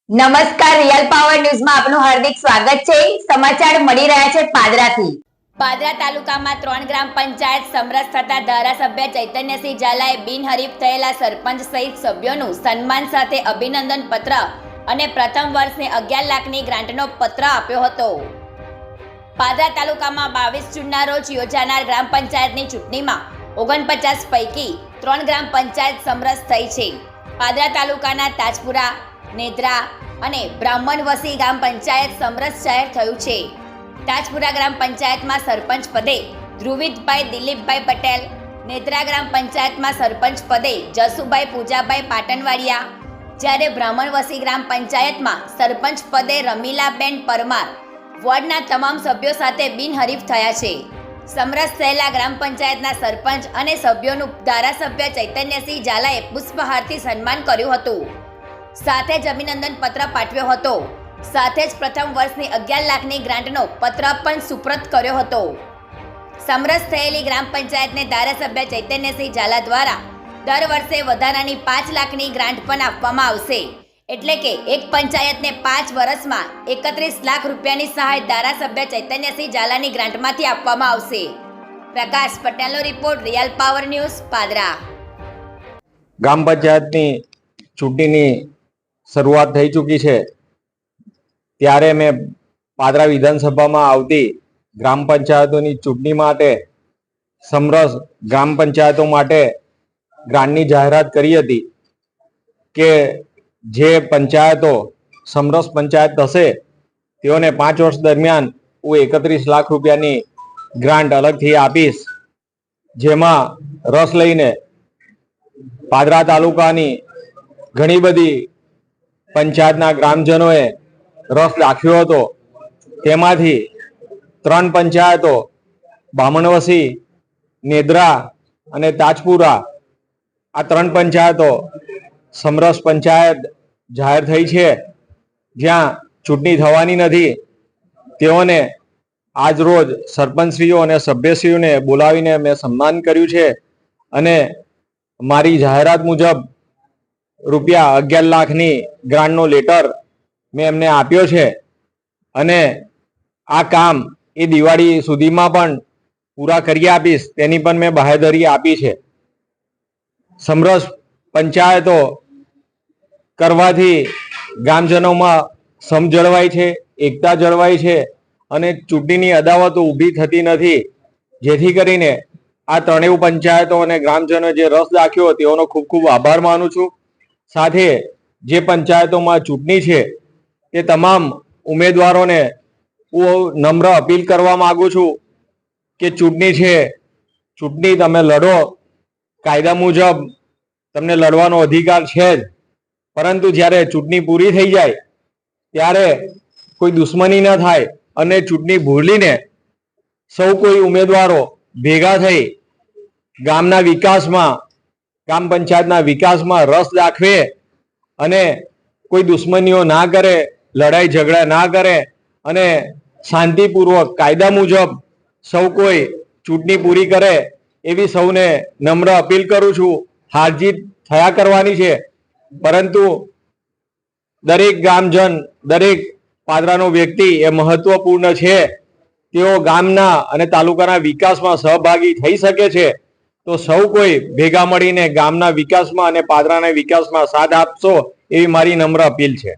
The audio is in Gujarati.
નમસ્કાર, રિયલ પાવર ન્યૂઝમાં આપનું હાર્દિક સ્વાગત છે। સમાચાર મળી રહ્યા છે પાદરાથી। પાદરા તાલુકામાં 3 ગ્રામ પંચાયત સમરસ થતા ધારાસભ્ય ચૈતન્યસિંહ ઝાલાએ બિનહરીફ થયેલા સરપંચ સહિત સભ્યોનું સન્માન સાથે અભિનંદન પત્ર અને પ્રથમ વર્ષની 11 લાખની ગ્રાન્ટનો પત્ર આપ્યો હતો। પાદરા તાલુકામાં 22 જૂનના રોજ યોજાનાર ગ્રામ પંચાયતની ચૂંટણીમાં 49 પૈકી 3 ગ્રામ પંચાયત સમરસ થઈ છે। પાદરા તાલુકાના તાજપુરા, નેદ્રા અને બ્રાહ્મણવસી ગ્રામ પંચાયત સમરસ જાહેર થયું છે। તાજપુરા ગ્રામ પંચાયતમાં સરપંચ પદે ધ્રુવિતભાઈ દિલીપભાઈ પટેલ, નેદ્રા ગ્રામ પંચાયતમાં સરપંચ પદે જસુભાઈ પૂજાભાઈ પાટણવાડિયા, જ્યારે બ્રાહ્મણવસી ગ્રામ પંચાયતમાં સરપંચ પદે રમીલાબેન પરમાર વોર્ડના તમામ સભ્યો સાથે બિનહરીફ થયા છે। સમરસ થયેલા ગ્રામ પંચાયતના સરપંચ અને સભ્યોનું ધારાસભ્ય ચૈતન્યસિંહ ઝાલાએ પુષ્પહારથી સન્માન કર્યું હતું, સાથે જ અભિનંદન પત્ર પાઠવ્યો હતો। સાથે જ પ્રથમ વર્ષની 11 લાખની ગ્રાન્ટનો પત્ર પણ સુપ્રત કર્યો હતો। સમરસ થયેલી ગ્રામ પંચાયતને ધારાસભ્ય ચૈતન્યસિંહ ઝાલા દ્વારા દર વર્ષે વધારાની 5 લાખની ગ્રાન્ટ પણ આપવામાં આવશે, એટલે કે એક પંચાયતને 5 વર્ષમાં 31 લાખ રૂપિયાની સહાય ધારાસભ્ય ચૈતન્યસિંહ ઝાલાની ગ્રાન્ટમાંથી આપવામાં આવશે। પ્રકાશ પટેલનો રિપોર્ટ, રિયલ પાવર ન્યૂઝ, પાદરા। ગ્રામ પંચાયતની ચૂંટણીની શરૂઆત થઈ ચૂકી છે, ત્યારે મેં પાદરા વિધાનસભામાં આવતી ગ્રામ પંચાયતોની ચૂંટણી માટે સમરસ ગ્રામ પંચાયતો માટે ગ્રાન્ટની જાહેરાત કરી હતી કે જે પંચાયતો સમરસ પંચાયત હશે તેઓને 5 વર્ષ દરમિયાન હું 31 લાખ રૂપિયાની ગ્રાન્ટ અલગથી આપીશ, જેમાં રસ લઈને પાદરા તાલુકાની ઘણી બધી પંચાયતના ગ્રામજનોએ રસ દાખવ્યો હતો। તેમાંથી 3 પંચાયતો બ્રાહ્મણવસી, નેદ્રા અને તાજપુરા, આ 3 પંચાયતો સમરસ પંચાયત જાહેર થઈ છે, જ્યાં ચૂંટણી થવાની નથી। તેઓને આજ રોજ સરપંચશ્રીઓ અને સભ્યશ્રીઓને બોલાવીને મેં સન્માન કર્યું છે અને મારી જાહેરાત મુજબ રૂપિયા 11 લાખની ગ્રાન્ટનો લેટર મેં એમને આપ્યો છે અને આ કામ એ દિવાળી સુધીમાં પણ પૂરા કરી આપીશ, તેની પણ મેં બાહેધરી આપી છે। સમરસ પંચાયતો કરવાથી ગ્રામજનોમાં સમ જળવાય છે, એકતા જળવાય છે અને ચૂંટણીની અદાવતો ઊભી થતી નથી, જેથી કરીને આ 3 પંચાયતો અને ગ્રામજનો જે રસ દાખ્યો તેઓનો ખૂબ ખૂબ આભાર માનું છું। સાથે જે પંચાયતોમાં ચૂંટણી છે તે તમામ ઉમેદવારોને હું નમ્ર અપીલ કરવા માંગુ છું કે ચૂંટણી છે, ચૂંટણી તમે લડો, કાયદા મુજબ તમને લડવાનો અધિકાર છે જ, પરંતુ જ્યારે ચૂંટણી પૂરી થઈ જાય ત્યારે કોઈ દુશ્મની ન થાય અને ચૂંટણી ભૂલીને સૌ કોઈ ઉમેદવારો ભેગા થઈ ગામના વિકાસમાં, ગ્રામ પંચાયતના વિકાસમાં રસ દાખવે અને કોઈ દુશ્મનીઓ ના કરે, લડાઈ ઝઘડા ના કરે અને શાંતિપૂર્વક કાયદા મુજબ સૌ કોઈ ચૂંટણી પૂરી કરે, એવી સૌને નમ્ર અપીલ કરું છું। હાર જીત થયા કરવાની છે, પરંતુ દરેક ગામજન, દરેક પાદરાનો વ્યક્તિ એ મહત્વપૂર્ણ છે। તેઓ ગામના અને તાલુકાના વિકાસમાં સહભાગી થઈ શકે છે, તો સૌ કોઈ ભેગા મળીને ગામના વિકાસમાં અને પાદરાના વિકાસમાં સાથ આપશો, એવી મારી નમ્ર અપીલ છે।